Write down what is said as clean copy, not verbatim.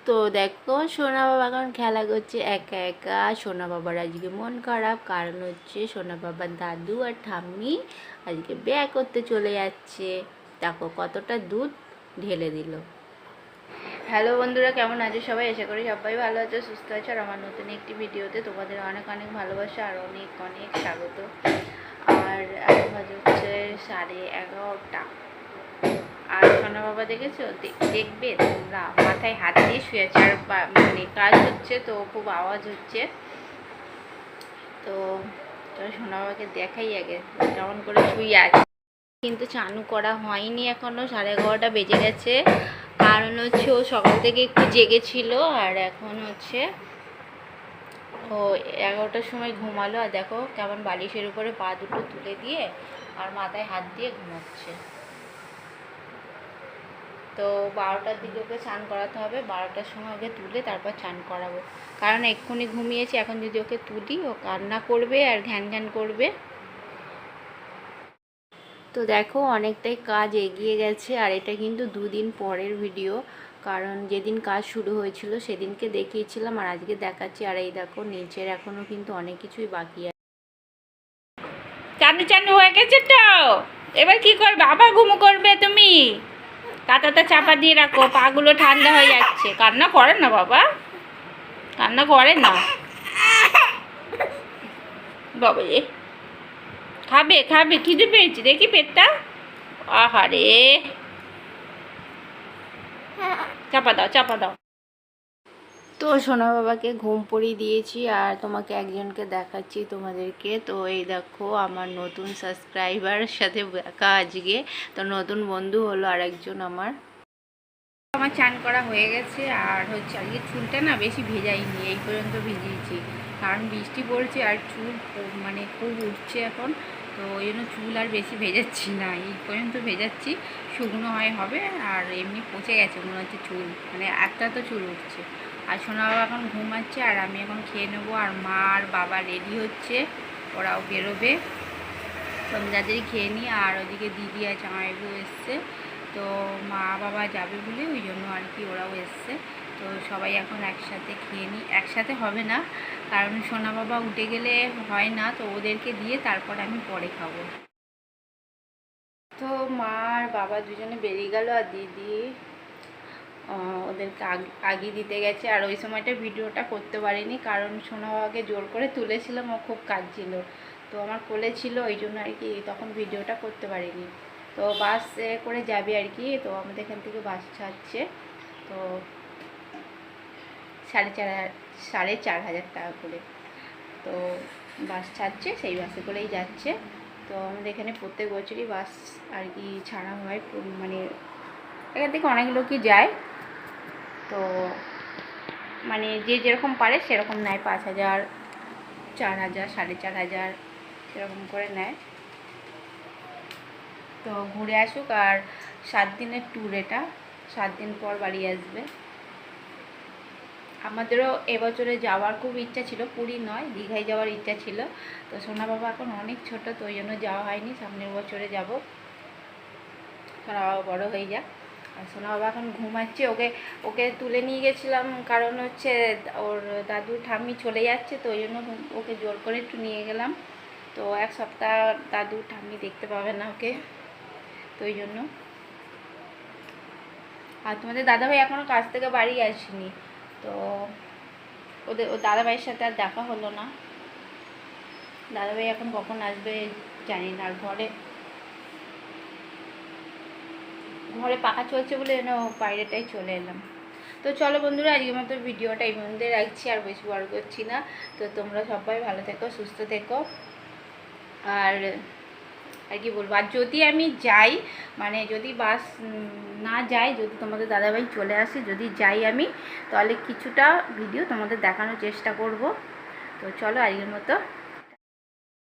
তো দেখো সোনা বাবা এখন খেলা করছে একা একা। সোনা বাবার আজকে মন খারাপ, কারণ হচ্ছে সোনা বাবার দাদু আর ঠাম্মি আজকে বিয়ে করতে চলে যাচ্ছে। দেখো কতটা দুধ ঢেলে দিল। হ্যালো বন্ধুরা, কেমন আছো সবাই? আশা করি সবাই ভালো আছো, সুস্থ আছো। আর আমার নতুন একটি ভিডিওতে তোমাদের অনেক অনেক ভালোবাসা আর অনেক অনেক স্বাগত। আর এখন বাজে হচ্ছে 11:30। আর সোনা বাবা দেখেছো, দেখবে তোমরা, মাথায় হাত দিয়ে শুয়ে আছে। আর মানে কাজ হচ্ছে তো খুব আওয়াজ হচ্ছে। তো সোনা বাবাকে দেখাই আগে কেমন করে শুয়ে আছে। কিন্তু চানু করা হয়নি এখনো, 11:30 বেজে গেছে। কারণ হচ্ছে ও সকাল থেকে একটু জেগেছিল, আর এখন হচ্ছে ও 11টার সময় ঘুমালো। আর দেখো কেমন বালিশের উপরে পা দুটো তুলে দিয়ে আর মাথায় হাত দিয়ে ঘুমাচ্ছে। তো 12টার দিকে ওকে স্নান করাতে হবে, 12টার সময় ওকে তুলে তারপর স্নান করাবো। কারণ এক্ষুনি ঘুমিয়েছে, এখন যদি ওকে তুলি ও কান্না করবে আর ঘ্যান ঘ্যান করবে। তো দেখো অনেকটাই কাজ এগিয়ে গেছে, আর এটা কিন্তু 2 দিন পরের ভিডিও। কারণ যেদিন কাজ শুরু হয়েছিল সেদিনকে দেখিয়েছিলাম, আর আজকে দেখাচ্ছি। আর এই দেখো নিচের এখনও কিন্তু অনেক কিছুই বাকি আছে। চানু চানু হয়ে গেছে তো, এবার কি করবে? আবার ঘুমো করবে তুমি? কাঁথাটা চাপা দিয়ে রাখো, পাগুলো ঠান্ডা হয়ে যাচ্ছে। কান্না করে না বাবা, কান্না করে না বাবা। খাবে খাবে, খিদে পেয়েছে দেখি পেটটা। আহারে, চাপা দাও চাপা দাও। তো সোনা বাবাকে ঘুম পড়িয়ে দিয়েছি, আর তোমাকে একজনকে দেখাচ্ছি তোমাদেরকে। তো এই দেখো আমার নতুন সাবস্ক্রাইবারের সাথে দেখা আজকে। তো নতুন বন্ধু হলো আরেকজন আমার। চান করা হয়ে গেছে, আর হচ্ছে আজকে চুলটা না বেশি ভেজাইনি, এই পর্যন্ত ভিজিয়েছি। কারণ বৃষ্টি পড়ছে আর চুল মানে খুব উঠছে এখন। তো ওই জন্য চুল আর বেশি ভেজাচ্ছি না, এই পর্যন্ত ভেজাচ্ছি। শুকনো হবে, আর এমনি পচে গেছে মনে হচ্ছে চুল, মানে একটা তো চুল উঠছে। আর সোনা বাবা এখন ঘুমাচ্ছে, আর আমি এখন খেয়ে নেবো। আর মা আর বাবা রেডি হচ্ছে, ওরাও বেরোবে। সন্ধ্যাদেরই খেয়ে নিই। আর ওদিকে দিদি আর জামাইবাবু এসছে, তো মা বাবা যাবে বলে ওই জন্য আর কি ওরাও এসছে। তো সবাই এখন একসাথে খেয়ে নিই। একসাথে হবে না, কারণ সোনা বাবা উঠে গেলে হয় না, তো ওদেরকে দিয়ে তারপর আমি পরে খাবো। তো মা আর বাবা দুজনে বেরিয়ে গেল, আর দিদি ওদেরকে আগে দিতে গেছে। আর ওই সময়টা ভিডিওটা করতে পারিনি, কারণ সোনা বাবাকে জোর করে তুলেছিলাম, ও খুব কাঁদছিল। তো আমার কোলে ছিল, ওই জন্য আর কি তখন ভিডিওটা করতে পারিনি। তো বাসে করে যাবে আর কি, তো আমাদের এখান থেকে বাস ছাড়ছে। তো 4,500 টাকা করে তো বাস ছাড়ছে, সেই বাসে করেই যাচ্ছে। তো আমাদের এখানে প্রত্যেক বছরই বাস আর কি ছাড়া হয়, মানে এখান থেকে অনেক লোকই যায়। তো মানে যে যেরকম পারে সেরকম নেয়, 5,000, 4,000, 4,500 সেরকম করে নেয়। তো ঘুরে আসুক। আর 7 দিনের ট্যুর এটা, 7 দিন পর বাড়ি আসবে। আমাদেরও এবছরে যাওয়ার খুব ইচ্ছা ছিল, পুরী নয় দীঘায় যাওয়ার ইচ্ছা ছিল। তো সোনা বাবা এখন অনেক ছোট, তো ওই জন্য যাওয়া হয়নি। সামনের বছরে যাব, সোনা বাবা বড়ো হয়ে যাক। আর সোনা বাবা এখন ঘুমাচ্ছে। ওকে ওকে তুলে নিয়ে গেছিলাম, কারণ হচ্ছে ওর দাদু ঠাম্মি চলে যাচ্ছে, তো ওই জন্য ওকে জোর করে একটু নিয়ে গেলাম। তো 1 সপ্তাহ দাদু ঠাম্মি দেখতে পাবে না ওকে, তো ওই জন্য। আর তোমাদের দাদাভাই এখনও কাজ থেকে বাড়ি আসেনি, তো ওর দাদাভাইয়ের সাথে আর দেখা হলো না। দাদাভাই এখন কখন আসবে জানি না। আর ঘরে পাখা চলছে বলে যেন বাইরেটাই চলে এলাম। তো চলো বন্ধুরা, আজকের মতো ভিডিওটা এই মধ্যে রাখছি, আর বেশি বড় করছি না। তো তোমরা সবাই ভালো থেকো, সুস্থ থেকো। আর আর কি বলবো, আর যদি আমি যাই, মানে যদি বাস না যাই, যদি তোমাদের দাদাভাই চলে আসে, যদি যাই আমি, তাহলে কিছুটা ভিডিও তোমাদের দেখানোর চেষ্টা করব। তো চলো আজকের মতো